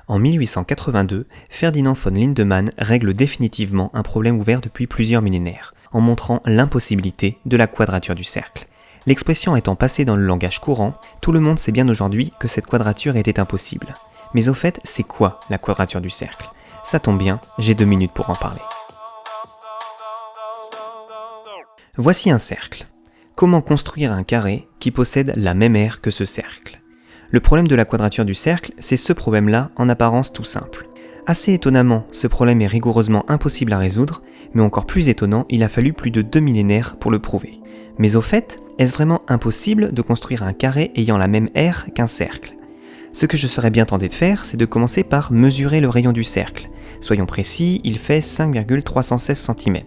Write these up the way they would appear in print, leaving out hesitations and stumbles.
En 1882, Ferdinand von Lindemann règle définitivement un problème ouvert depuis plusieurs millénaires, en montrant l'impossibilité de la quadrature du cercle. L'expression étant passée dans le langage courant, tout le monde sait bien aujourd'hui que cette quadrature était impossible. Mais au fait, c'est quoi la quadrature du cercle? Ça tombe bien, j'ai 2 minutes pour en parler. Voici un cercle. Comment construire un carré qui possède la même aire que ce cercle? Le problème de la quadrature du cercle, c'est ce problème-là en apparence tout simple. Assez étonnamment, ce problème est rigoureusement impossible à résoudre, mais encore plus étonnant, il a fallu plus de 2 millénaires pour le prouver. Mais au fait, est-ce vraiment impossible de construire un carré ayant la même aire qu'un cercle? Ce que je serais bien tenté de faire, c'est de commencer par mesurer le rayon du cercle. Soyons précis, il fait 5,316 cm.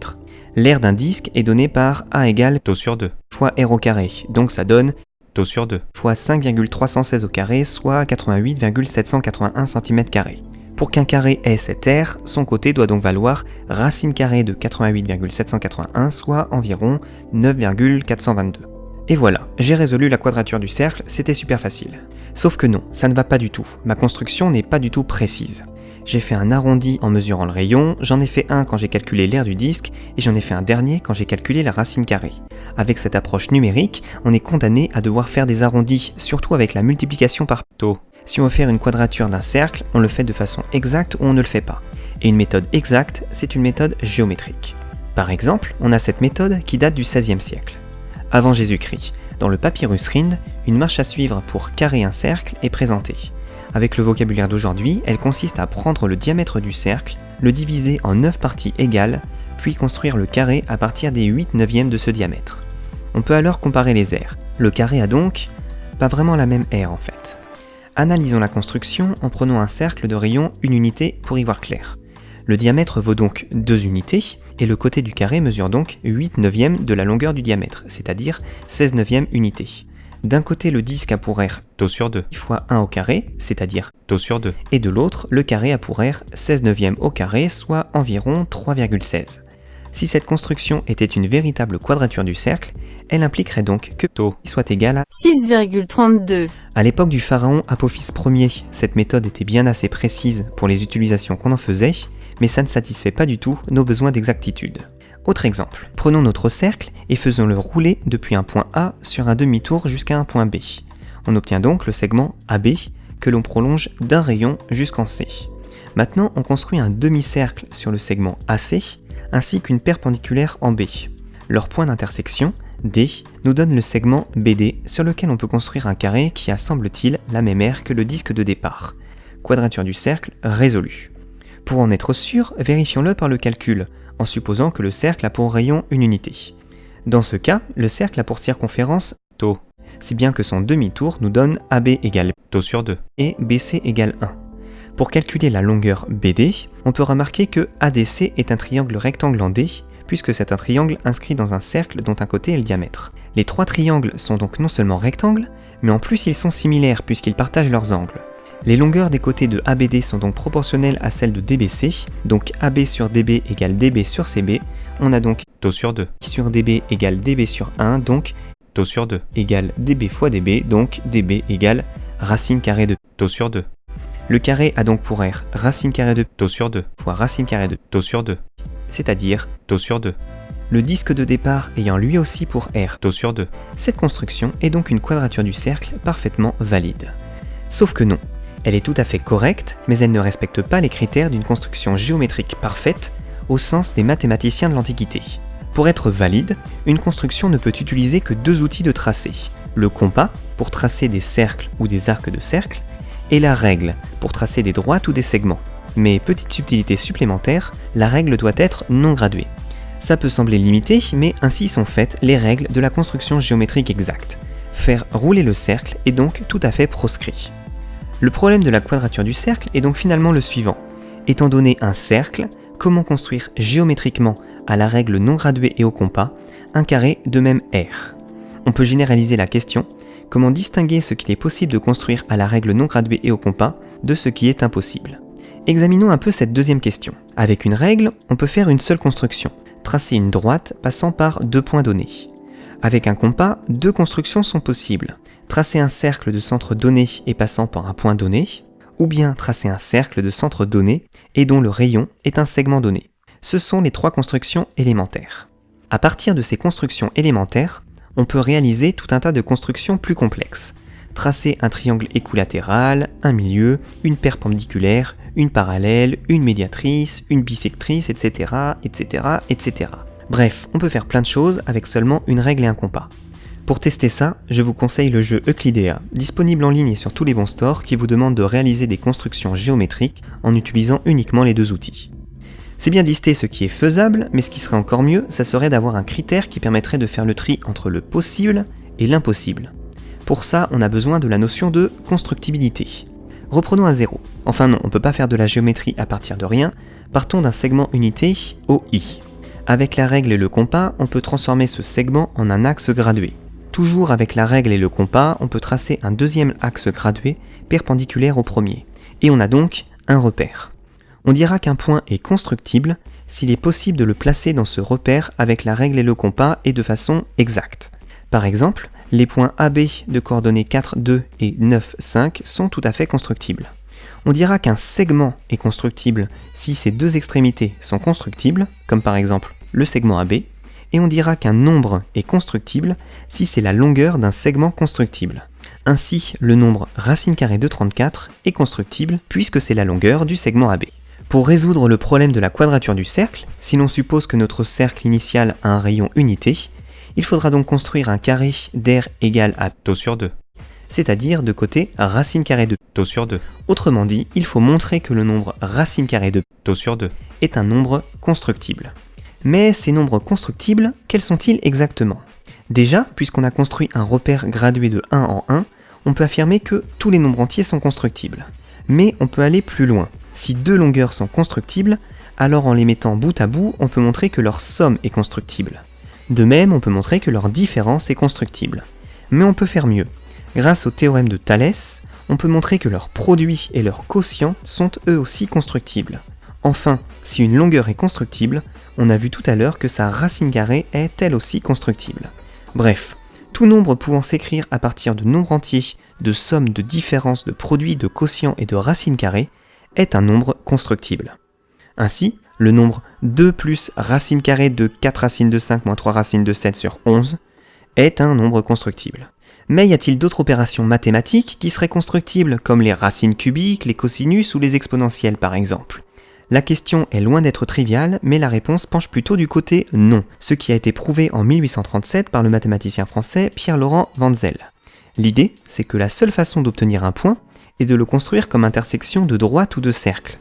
L'aire d'un disque est donnée par A égale τ sur 2 fois R au carré, donc ça donne τ sur 2 fois 5,316 au carré, soit 88,781 cm². Pour qu'un carré ait cette aire, son côté doit donc valoir racine carrée de 88,781, soit environ 9,422. Et voilà, j'ai résolu la quadrature du cercle, c'était super facile. Sauf que non, ça ne va pas du tout, ma construction n'est pas du tout précise. J'ai fait un arrondi en mesurant le rayon, j'en ai fait un quand j'ai calculé l'aire du disque, et j'en ai fait un dernier quand j'ai calculé la racine carrée. Avec cette approche numérique, on est condamné à devoir faire des arrondis, surtout avec la multiplication par taux. Si on veut faire une quadrature d'un cercle, on le fait de façon exacte ou on ne le fait pas. Et une méthode exacte, c'est une méthode géométrique. Par exemple, on a cette méthode qui date du XVIe siècle. Avant Jésus-Christ, dans le papyrus Rhind, une marche à suivre pour carrer un cercle est présentée. Avec le vocabulaire d'aujourd'hui, elle consiste à prendre le diamètre du cercle, le diviser en 9 parties égales, puis construire le carré à partir des 8/9 de ce diamètre. On peut alors comparer les aires. Le carré a donc pas vraiment la même aire en fait. Analysons la construction en prenant un cercle de rayon 1 unité pour y voir clair. Le diamètre vaut donc 2 unités, et le côté du carré mesure donc 8/9 de la longueur du diamètre, c'est-à-dire 16/9 unités. D'un côté, le disque a pour aire τ sur 2 fois 1 au carré, c'est-à-dire τ sur 2, et de l'autre, le carré a pour aire 16/9 au carré, soit environ 3,16. Si cette construction était une véritable quadrature du cercle, elle impliquerait donc que τ soit égal à 6,32. À l'époque du pharaon Apophis Ier, cette méthode était bien assez précise pour les utilisations qu'on en faisait, mais ça ne satisfait pas du tout nos besoins d'exactitude. Autre exemple, prenons notre cercle et faisons-le rouler depuis un point A sur un demi-tour jusqu'à un point B. On obtient donc le segment AB que l'on prolonge d'un rayon jusqu'en C. Maintenant, on construit un demi-cercle sur le segment AC ainsi qu'une perpendiculaire en B. Leur point d'intersection, D, nous donne le segment BD sur lequel on peut construire un carré qui a, semble-t-il, la même aire que le disque de départ. Quadrature du cercle résolue. Pour en être sûr, vérifions-le par le calcul, en supposant que le cercle a pour rayon 1 unité. Dans ce cas, le cercle a pour circonférence τ, si bien que son demi-tour nous donne AB égale τ sur 2 et BC égale 1. Pour calculer la longueur BD, on peut remarquer que ADC est un triangle rectangle en D, puisque c'est un triangle inscrit dans un cercle dont un côté est le diamètre. Les 3 triangles sont donc non seulement rectangles, mais en plus ils sont similaires puisqu'ils partagent leurs angles. Les longueurs des côtés de ABD sont donc proportionnelles à celles de DBC, donc AB sur DB égale DB sur CB, on a donc τ sur 2 sur DB égale DB sur 1, donc τ sur 2 égale DB fois DB, donc DB égale racine carrée de τ sur 2. Le carré a donc pour aire racine carrée de τ sur 2 fois racine carrée de τ sur 2, c'est-à-dire τ sur 2. Le disque de départ ayant lui aussi pour aire τ sur 2. Cette construction est donc une quadrature du cercle parfaitement valide. Sauf que non. Elle est tout à fait correcte, mais elle ne respecte pas les critères d'une construction géométrique parfaite au sens des mathématiciens de l'Antiquité. Pour être valide, une construction ne peut utiliser que 2 outils de tracé, le compas pour tracer des cercles ou des arcs de cercle, et la règle pour tracer des droites ou des segments. Mais petite subtilité supplémentaire, la règle doit être non graduée. Ça peut sembler limité, mais ainsi sont faites les règles de la construction géométrique exacte. Faire rouler le cercle est donc tout à fait proscrit. Le problème de la quadrature du cercle est donc finalement le suivant. Étant donné un cercle, comment construire géométriquement, à la règle non graduée et au compas, un carré de même aire? On peut généraliser la question, comment distinguer ce qu'il est possible de construire à la règle non graduée et au compas de ce qui est impossible? Examinons un peu cette deuxième question. Avec une règle, on peut faire une seule construction, tracer une droite passant par 2 points donnés. Avec un compas, 2 constructions sont possibles. Tracer un cercle de centre donné et passant par un point donné, ou bien tracer un cercle de centre donné et dont le rayon est un segment donné. Ce sont les 3 constructions élémentaires. À partir de ces constructions élémentaires, on peut réaliser tout un tas de constructions plus complexes. Tracer un triangle équilatéral, un milieu, une perpendiculaire, une parallèle, une médiatrice, une bisectrice, etc., etc., etc. Bref, on peut faire plein de choses avec seulement une règle et un compas. Pour tester ça, je vous conseille le jeu Euclidea, disponible en ligne et sur tous les bons stores, qui vous demande de réaliser des constructions géométriques en utilisant uniquement les 2 outils. C'est bien de lister ce qui est faisable, mais ce qui serait encore mieux, ça serait d'avoir un critère qui permettrait de faire le tri entre le possible et l'impossible. Pour ça, on a besoin de la notion de constructibilité. Reprenons à 0. Enfin non, on ne peut pas faire de la géométrie à partir de rien, partons d'un segment unité, OI. Avec la règle et le compas, on peut transformer ce segment en un axe gradué. Toujours avec la règle et le compas, on peut tracer un deuxième axe gradué perpendiculaire au premier. Et on a donc un repère. On dira qu'un point est constructible s'il est possible de le placer dans ce repère avec la règle et le compas et de façon exacte. Par exemple, les points AB de coordonnées 4, 2 et 9, 5 sont tout à fait constructibles. On dira qu'un segment est constructible si ses 2 extrémités sont constructibles, comme par exemple le segment AB, et on dira qu'un nombre est constructible si c'est la longueur d'un segment constructible. Ainsi, le nombre racine carrée de 34 est constructible puisque c'est la longueur du segment AB. Pour résoudre le problème de la quadrature du cercle, si l'on suppose que notre cercle initial a un rayon unité, il faudra donc construire un carré d'air égal à τ sur 2, c'est-à-dire de côté racine carrée de τ sur 2. Autrement dit, il faut montrer que le nombre racine carrée de τ sur 2 est un nombre constructible. Mais ces nombres constructibles, quels sont-ils exactement ? Déjà, puisqu'on a construit un repère gradué de 1 en 1, on peut affirmer que tous les nombres entiers sont constructibles. Mais on peut aller plus loin. Si 2 longueurs sont constructibles, alors en les mettant bout à bout, on peut montrer que leur somme est constructible. De même, on peut montrer que leur différence est constructible. Mais on peut faire mieux. Grâce au théorème de Thalès, on peut montrer que leur produit et leur quotient sont eux aussi constructibles. Enfin, si une longueur est constructible, on a vu tout à l'heure que sa racine carrée est elle aussi constructible. Bref, tout nombre pouvant s'écrire à partir de nombres entiers, de sommes de différences de produits, de quotients et de racines carrées, est un nombre constructible. Ainsi, le nombre 2 plus racine carrée de 4 racines de 5 moins 3 racines de 7 sur 11 est un nombre constructible. Mais y a-t-il d'autres opérations mathématiques qui seraient constructibles, comme les racines cubiques, les cosinus ou les exponentielles par exemple ? La question est loin d'être triviale, mais la réponse penche plutôt du côté non, ce qui a été prouvé en 1837 par le mathématicien français Pierre-Laurent Wenzel. L'idée, c'est que la seule façon d'obtenir un point est de le construire comme intersection de droite ou de cercle.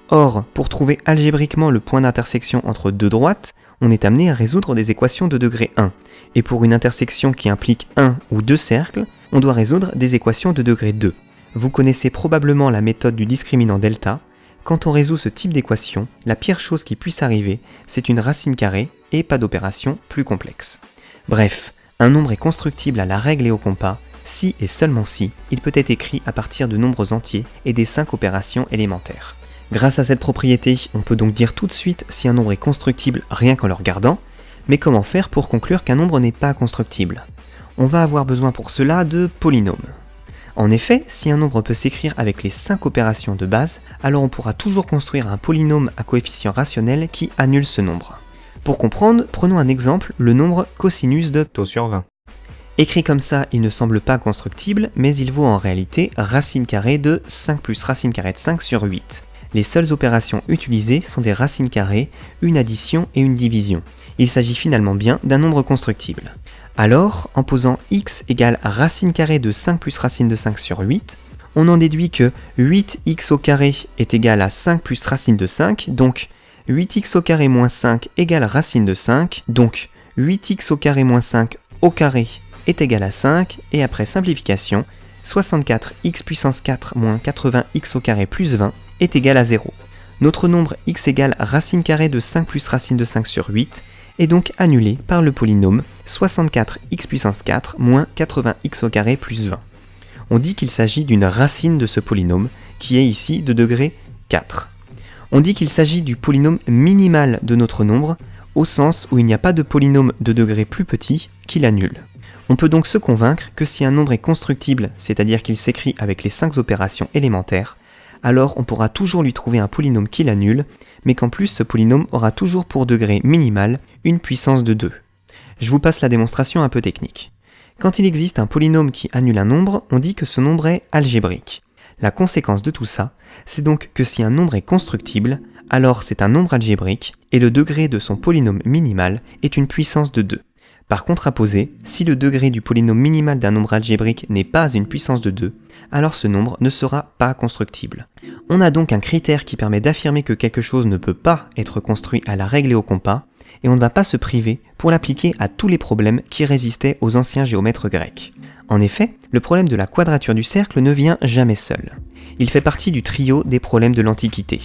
Or, pour trouver algébriquement le point d'intersection entre 2 droites, on est amené à résoudre des équations de degré 1, et pour une intersection qui implique 1 ou 2 cercles, on doit résoudre des équations de degré 2. Vous connaissez probablement la méthode du discriminant delta. Quand on résout ce type d'équation, la pire chose qui puisse arriver, c'est une racine carrée et pas d'opération plus complexe. Bref, un nombre est constructible à la règle et au compas, si et seulement si il peut être écrit à partir de nombres entiers et des 5 opérations élémentaires. Grâce à cette propriété, on peut donc dire tout de suite si un nombre est constructible rien qu'en le regardant, mais comment faire pour conclure qu'un nombre n'est pas constructible ? On va avoir besoin pour cela de polynômes. En effet, si un nombre peut s'écrire avec les 5 opérations de base, alors on pourra toujours construire un polynôme à coefficient rationnel qui annule ce nombre. Pour comprendre, prenons un exemple, le nombre cosinus de τ sur 20. Écrit comme ça, il ne semble pas constructible, mais il vaut en réalité racine carrée de 5 plus racine carrée de 5 sur 8. Les seules opérations utilisées sont des racines carrées, une addition et une division. Il s'agit finalement bien d'un nombre constructible. Alors, en posant x égale racine carrée de 5 plus racine de 5 sur 8, on en déduit que 8x au carré est égal à 5 plus racine de 5, donc 8x au carré moins 5 égale racine de 5, donc 8x au carré moins 5 au carré est égal à 5, et après simplification, 64x puissance 4 moins 80x au carré plus 20 est égal à 0. Notre nombre x égale racine carrée de 5 plus racine de 5 sur 8 est donc annulé par le polynôme 64x puissance 4 moins 80x au carré plus 20. On dit qu'il s'agit d'une racine de ce polynôme, qui est ici de degré 4. On dit qu'il s'agit du polynôme minimal de notre nombre, au sens où il n'y a pas de polynôme de degré plus petit qui l'annule. On peut donc se convaincre que si un nombre est constructible, c'est-à-dire qu'il s'écrit avec les 5 opérations élémentaires, alors on pourra toujours lui trouver un polynôme qui l'annule, mais qu'en plus ce polynôme aura toujours pour degré minimal une puissance de 2. Je vous passe la démonstration un peu technique. Quand il existe un polynôme qui annule un nombre, on dit que ce nombre est algébrique. La conséquence de tout ça, c'est donc que si un nombre est constructible, alors c'est un nombre algébrique, et le degré de son polynôme minimal est une puissance de 2. Par contraposé, si le degré du polynôme minimal d'un nombre algébrique n'est pas une puissance de 2, alors ce nombre ne sera pas constructible. On a donc un critère qui permet d'affirmer que quelque chose ne peut pas être construit à la règle et au compas, et on ne va pas se priver pour l'appliquer à tous les problèmes qui résistaient aux anciens géomètres grecs. En effet, le problème de la quadrature du cercle ne vient jamais seul. Il fait partie du trio des problèmes de l'Antiquité.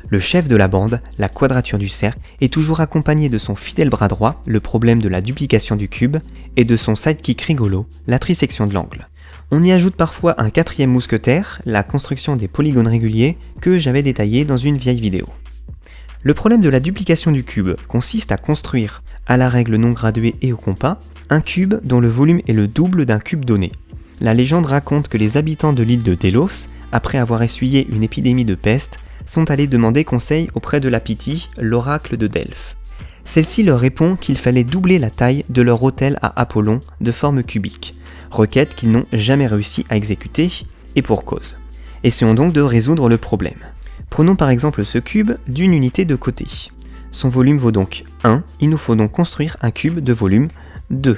Le chef de la bande, la quadrature du cercle, est toujours accompagné de son fidèle bras droit, le problème de la duplication du cube, et de son sidekick rigolo, la trisection de l'angle. On y ajoute parfois un quatrième mousquetaire, la construction des polygones réguliers, que j'avais détaillé dans une vieille vidéo. Le problème de la duplication du cube consiste à construire, à la règle non graduée et au compas, un cube dont le volume est le double d'un cube donné. La légende raconte que les habitants de l'île de Délos, après avoir essuyé une épidémie de peste, sont allés demander conseil auprès de la Pythie, l'oracle de Delphes. Celle-ci leur répond qu'il fallait doubler la taille de leur autel à Apollon de forme cubique, requête qu'ils n'ont jamais réussi à exécuter, et pour cause. Essayons donc de résoudre le problème. Prenons par exemple ce cube d'une unité de côté. Son volume vaut donc 1, il nous faut donc construire un cube de volume 2.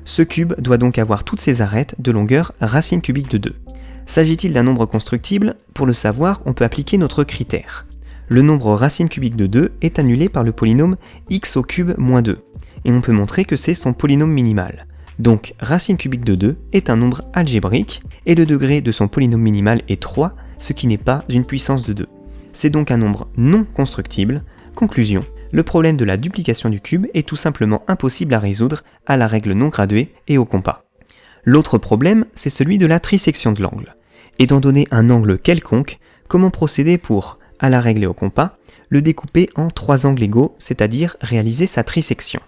Ce cube doit donc avoir toutes ses arêtes de longueur racine cubique de 2. S'agit-il d'un nombre constructible? Pour le savoir, on peut appliquer notre critère. Le nombre racine cubique de 2 est annulé par le polynôme x au cube moins 2, et on peut montrer que c'est son polynôme minimal. Donc racine cubique de 2 est un nombre algébrique, et le degré de son polynôme minimal est 3, ce qui n'est pas une puissance de 2. C'est donc un nombre non constructible. Conclusion, le problème de la duplication du cube est tout simplement impossible à résoudre à la règle non graduée et au compas. L'autre problème, c'est celui de la trisection de l'angle. Étant donné un angle quelconque, comment procéder pour, à la règle et au compas, le découper en 3 angles égaux, c'est-à-dire réaliser sa trisection.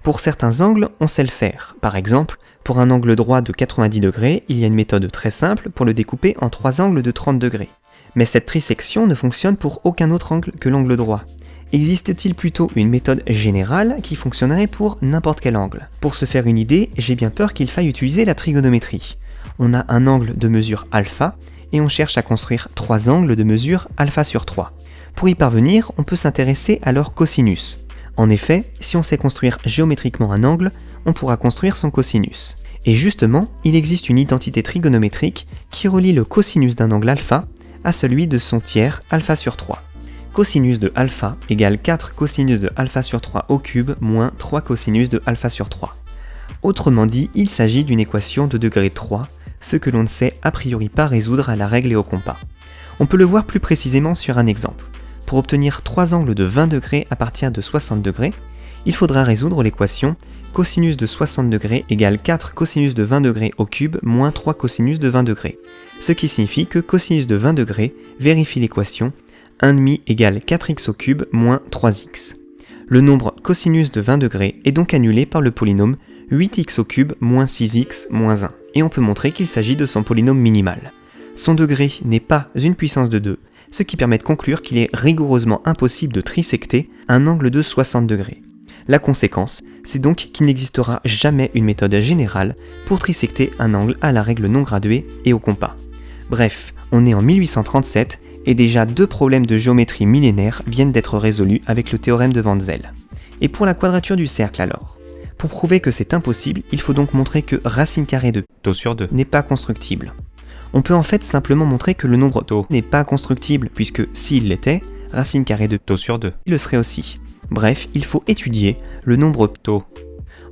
Pour certains angles, on sait le faire. Par exemple, pour un angle droit de 90 degrés, il y a une méthode très simple pour le découper en 3 angles de 30 degrés. Mais cette trisection ne fonctionne pour aucun autre angle que l'angle droit. Existe-t-il plutôt une méthode générale qui fonctionnerait pour n'importe quel angle? Pour se faire une idée, j'ai bien peur qu'il faille utiliser la trigonométrie. On a un angle de mesure alpha, et on cherche à construire 3 angles de mesure alpha sur 3. Pour y parvenir, on peut s'intéresser à leur cosinus. En effet, si on sait construire géométriquement un angle, on pourra construire son cosinus. Et justement, il existe une identité trigonométrique qui relie le cosinus d'un angle alpha à celui de son tiers alpha sur 3. Cosinus de alpha égale 4 cosinus de alpha sur 3 au cube moins 3 cosinus de alpha sur 3. Autrement dit, il s'agit d'une équation de degré 3, ce que l'on ne sait a priori pas résoudre à la règle et au compas. On peut le voir plus précisément sur un exemple. Pour obtenir 3 angles de 20 degrés à partir de 60 degrés, il faudra résoudre l'équation cosinus de 60 degrés égale 4 cosinus de 20 degrés au cube moins 3 cosinus de 20 degrés, ce qui signifie que cosinus de 20 degrés vérifie l'équation 1,5 égale 4x au cube moins 3x. Le nombre cosinus de 20 degrés est donc annulé par le polynôme 8x au cube moins 6x moins 1, et on peut montrer qu'il s'agit de son polynôme minimal. Son degré n'est pas une puissance de 2, ce qui permet de conclure qu'il est rigoureusement impossible de trisecter un angle de 60 degrés. La conséquence, c'est donc qu'il n'existera jamais une méthode générale pour trisecter un angle à la règle non graduée et au compas. Bref, on est en 1837 et déjà 2 problèmes de géométrie millénaire viennent d'être résolus avec le théorème de Wenzel. Et pour la quadrature du cercle alors? Pour prouver que c'est impossible, il faut donc montrer que racine carrée de τ sur 2 n'est pas constructible. On peut en fait simplement montrer que le nombre τ n'est pas constructible, puisque s'il l'était, racine carrée de τ sur 2 il le serait aussi. Bref, il faut étudier le nombre τ.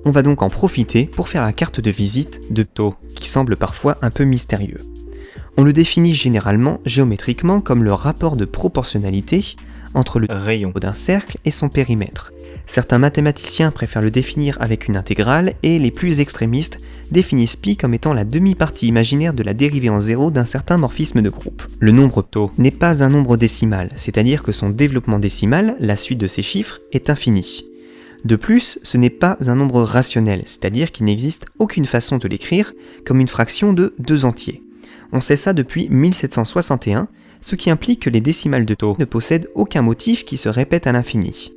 On va donc en profiter pour faire la carte de visite de τ, qui semble parfois un peu mystérieux. On le définit généralement géométriquement comme le rapport de proportionnalité entre le rayon d'un cercle et son périmètre. Certains mathématiciens préfèrent le définir avec une intégrale et les plus extrémistes définissent π comme étant la demi-partie imaginaire de la dérivée en zéro d'un certain morphisme de groupe. Le nombre τ n'est pas un nombre décimal, c'est-à-dire que son développement décimal, la suite de ces chiffres, est infini. De plus, ce n'est pas un nombre rationnel, c'est-à-dire qu'il n'existe aucune façon de l'écrire comme une fraction de 2 entiers. On sait ça depuis 1761, ce qui implique que les décimales de tau ne possèdent aucun motif qui se répète à l'infini.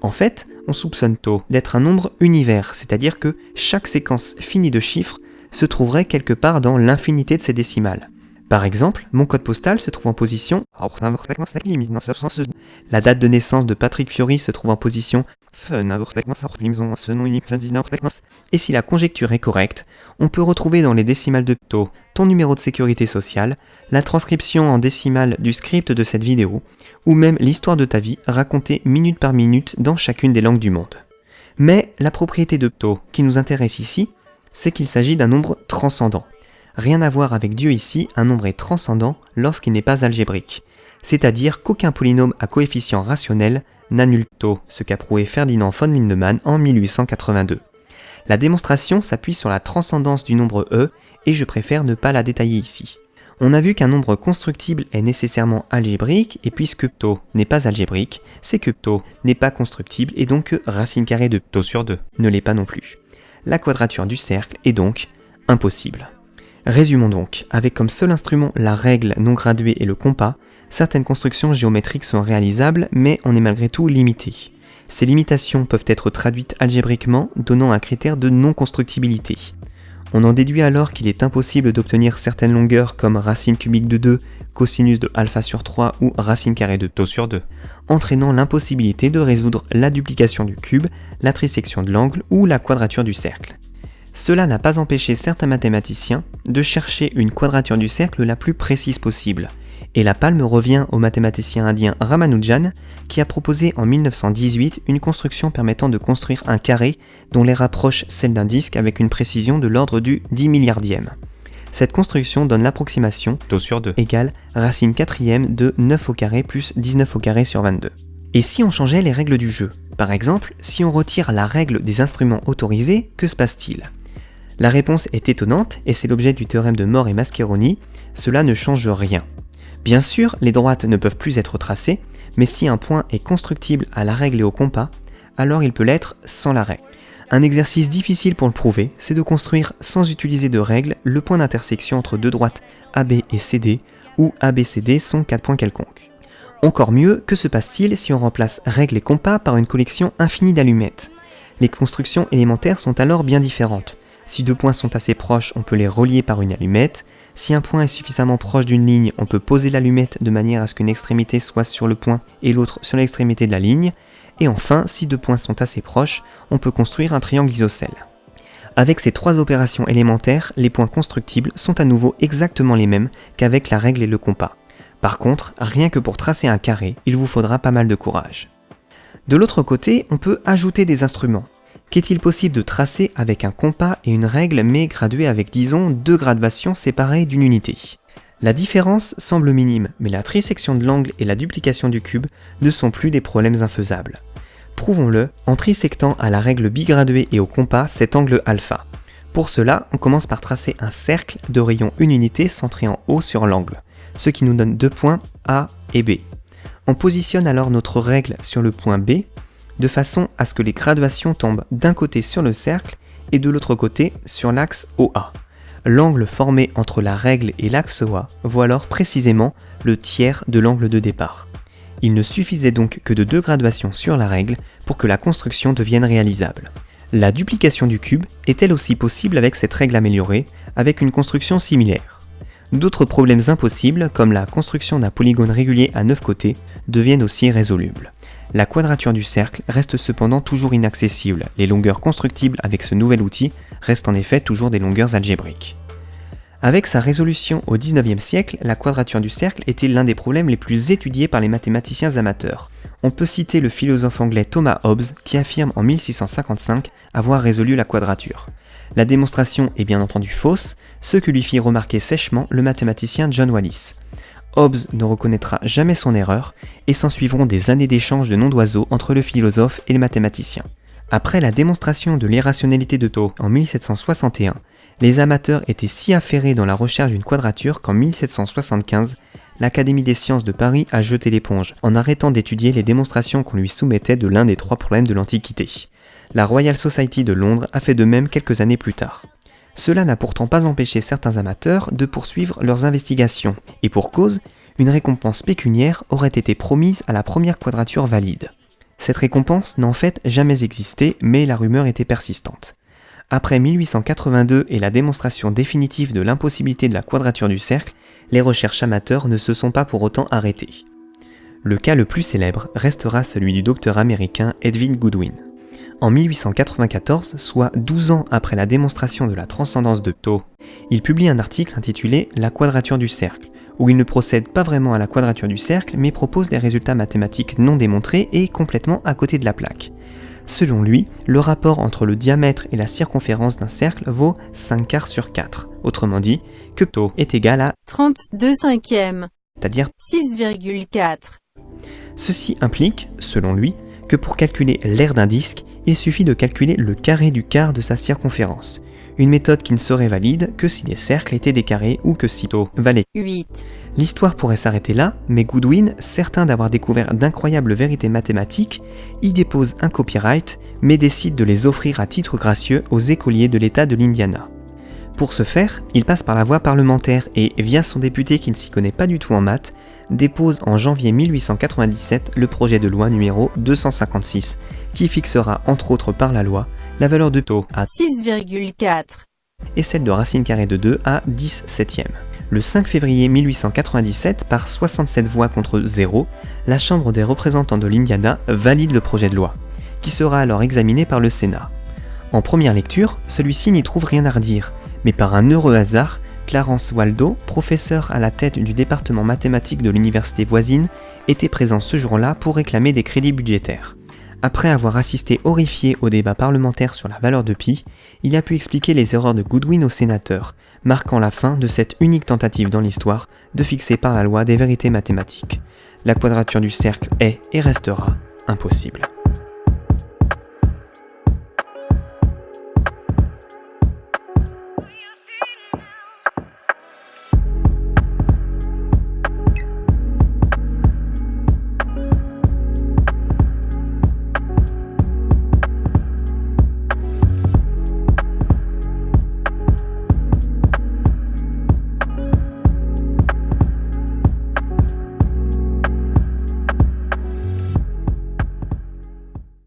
En fait, on soupçonne tau d'être un nombre univers, c'est-à-dire que chaque séquence finie de chiffres se trouverait quelque part dans l'infinité de ces décimales. Par exemple, mon code postal se trouve en position... La date de naissance de Patrick Fiori se trouve en position... Et si la conjecture est correcte, on peut retrouver dans les décimales de tau ton numéro de sécurité sociale, la transcription en décimales du script de cette vidéo, ou même l'histoire de ta vie racontée minute par minute dans chacune des langues du monde. Mais la propriété de tau qui nous intéresse ici, c'est qu'il s'agit d'un nombre transcendant. Rien à voir avec Dieu ici, un nombre est transcendant lorsqu'il n'est pas algébrique. C'est-à-dire qu'aucun polynôme à coefficient rationnel n'annule tau, ce qu'a prouvé Ferdinand von Lindemann en 1882. La démonstration s'appuie sur la transcendance du nombre e, et je préfère ne pas la détailler ici. On a vu qu'un nombre constructible est nécessairement algébrique, et puisque tau n'est pas algébrique, c'est que tau n'est pas constructible, et donc que racine carrée de tau sur 2 ne l'est pas non plus. La quadrature du cercle est donc impossible. Résumons donc, avec comme seul instrument la règle non graduée et le compas, certaines constructions géométriques sont réalisables, mais on est malgré tout limité. Ces limitations peuvent être traduites algébriquement, donnant un critère de non-constructibilité. On en déduit alors qu'il est impossible d'obtenir certaines longueurs comme racine cubique de 2, cosinus de alpha sur 3 ou racine carrée de tau sur 2, entraînant l'impossibilité de résoudre la duplication du cube, la trisection de l'angle ou la quadrature du cercle. Cela n'a pas empêché certains mathématiciens de chercher une quadrature du cercle la plus précise possible, et la palme revient au mathématicien indien Ramanujan qui a proposé en 1918 une construction permettant de construire un carré dont les rapproche celle d'un disque avec une précision de l'ordre du 10 milliardième. Cette construction donne l'approximation tau sur 2 égale racine quatrième de 9 au carré plus 19 au carré sur 22. Et si on changeait les règles du jeu? Par exemple, si on retire la règle des instruments autorisés, que se passe-t-il? La réponse est étonnante et c'est l'objet du théorème de Moore et Mascheroni, cela ne change rien. Bien sûr, les droites ne peuvent plus être tracées, mais si un point est constructible à la règle et au compas, alors il peut l'être sans la règle. Un exercice difficile pour le prouver, c'est de construire sans utiliser de règle le point d'intersection entre deux droites AB et CD, où ABCD sont 4 points quelconques. Encore mieux, que se passe-t-il si on remplace règle et compas par une collection infinie d'allumettes? Les constructions élémentaires sont alors bien différentes. Si deux points sont assez proches, on peut les relier par une allumette. Si un point est suffisamment proche d'une ligne, on peut poser l'allumette de manière à ce qu'une extrémité soit sur le point et l'autre sur l'extrémité de la ligne. Et enfin, si deux points sont assez proches, on peut construire un triangle isocèle. Avec ces trois opérations élémentaires, les points constructibles sont à nouveau exactement les mêmes qu'avec la règle et le compas. Par contre, rien que pour tracer un carré, il vous faudra pas mal de courage. De l'autre côté, on peut ajouter des instruments. Qu'est-il possible de tracer avec un compas et une règle mais graduée avec disons deux graduations séparées d'une unité? La différence semble minime, mais la trisection de l'angle et la duplication du cube ne sont plus des problèmes infaisables. Prouvons-le en trisectant à la règle bigraduée et au compas cet angle alpha. Pour cela, on commence par tracer un cercle de rayon une unité centré en haut sur l'angle, ce qui nous donne deux points A et B. On positionne alors notre règle sur le point B, de façon à ce que les graduations tombent d'un côté sur le cercle et de l'autre côté sur l'axe OA. L'angle formé entre la règle et l'axe OA vaut alors précisément le tiers de l'angle de départ. Il ne suffisait donc que de deux graduations sur la règle pour que la construction devienne réalisable. La duplication du cube est elle aussi possible avec cette règle améliorée, avec une construction similaire. D'autres problèmes impossibles, comme la construction d'un polygone régulier à 9 côtés, deviennent aussi résolubles. La quadrature du cercle reste cependant toujours inaccessible, les longueurs constructibles avec ce nouvel outil restent en effet toujours des longueurs algébriques. Avec sa résolution au XIXe siècle, la quadrature du cercle était l'un des problèmes les plus étudiés par les mathématiciens amateurs. On peut citer le philosophe anglais Thomas Hobbes qui affirme en 1655 avoir résolu la quadrature. La démonstration est bien entendu fausse, ce que lui fit remarquer sèchement le mathématicien John Wallis. Hobbes ne reconnaîtra jamais son erreur et s'ensuivront des années d'échanges de noms d'oiseaux entre le philosophe et le mathématicien. Après la démonstration de l'irrationalité de tau en 1761, les amateurs étaient si affairés dans la recherche d'une quadrature qu'en 1775, l'Académie des sciences de Paris a jeté l'éponge en arrêtant d'étudier les démonstrations qu'on lui soumettait de l'un des trois problèmes de l'Antiquité. La Royal Society de Londres a fait de même quelques années plus tard. Cela n'a pourtant pas empêché certains amateurs de poursuivre leurs investigations, et pour cause, Une récompense pécuniaire aurait été promise à la première quadrature valide. Cette récompense n'a en fait jamais existé, mais la rumeur était persistante. Après 1882 et la démonstration définitive de l'impossibilité de la quadrature du cercle, les recherches amateurs ne se sont pas pour autant arrêtées. Le cas le plus célèbre restera celui du docteur américain Edwin Goodwin. En 1894, soit 12 ans après la démonstration de la transcendance de Thot, il publie un article intitulé « La quadrature du cercle », où il ne procède pas vraiment à la quadrature du cercle, mais propose des résultats mathématiques non démontrés et complètement à côté de la plaque. Selon lui, le rapport entre le diamètre et la circonférence d'un cercle vaut 5/4 sur 4. Autrement dit, que Thot est égal à 32 cinquièmes, c'est-à-dire 6,4. Ceci implique, selon lui, que pour calculer l'aire d'un disque, il suffit de calculer le carré du quart de sa circonférence. Une méthode qui ne serait valide que si les cercles étaient des carrés ou que si Thot valait 8. L'histoire pourrait s'arrêter là, mais Goodwin, certain d'avoir découvert d'incroyables vérités mathématiques, y dépose un copyright, mais décide de les offrir à titre gracieux aux écoliers de l'État de l'Indiana. Pour ce faire, il passe par la voie parlementaire et, via son député qui ne s'y connaît pas du tout en maths, dépose en janvier 1897 le projet de loi numéro 256, qui fixera entre autres par la loi la valeur de Thot à 6,4. et celle de racine carrée de 2 à 10 septièmes. Le 5 février 1897, par 67 voix contre 0, la Chambre des représentants de l'Indiana valide le projet de loi, qui sera alors examiné par le Sénat. En première lecture, celui-ci n'y trouve rien à redire, mais par un heureux hasard, Clarence Waldo, professeur à la tête du département mathématique de l'université voisine, était présent ce jour-là pour réclamer des crédits budgétaires. Après avoir assisté horrifié au débat parlementaire sur la valeur de pi, il a pu expliquer les erreurs de Goodwin aux sénateurs, marquant la fin de cette unique tentative dans l'histoire de fixer par la loi des vérités mathématiques. La quadrature du cercle est et restera impossible.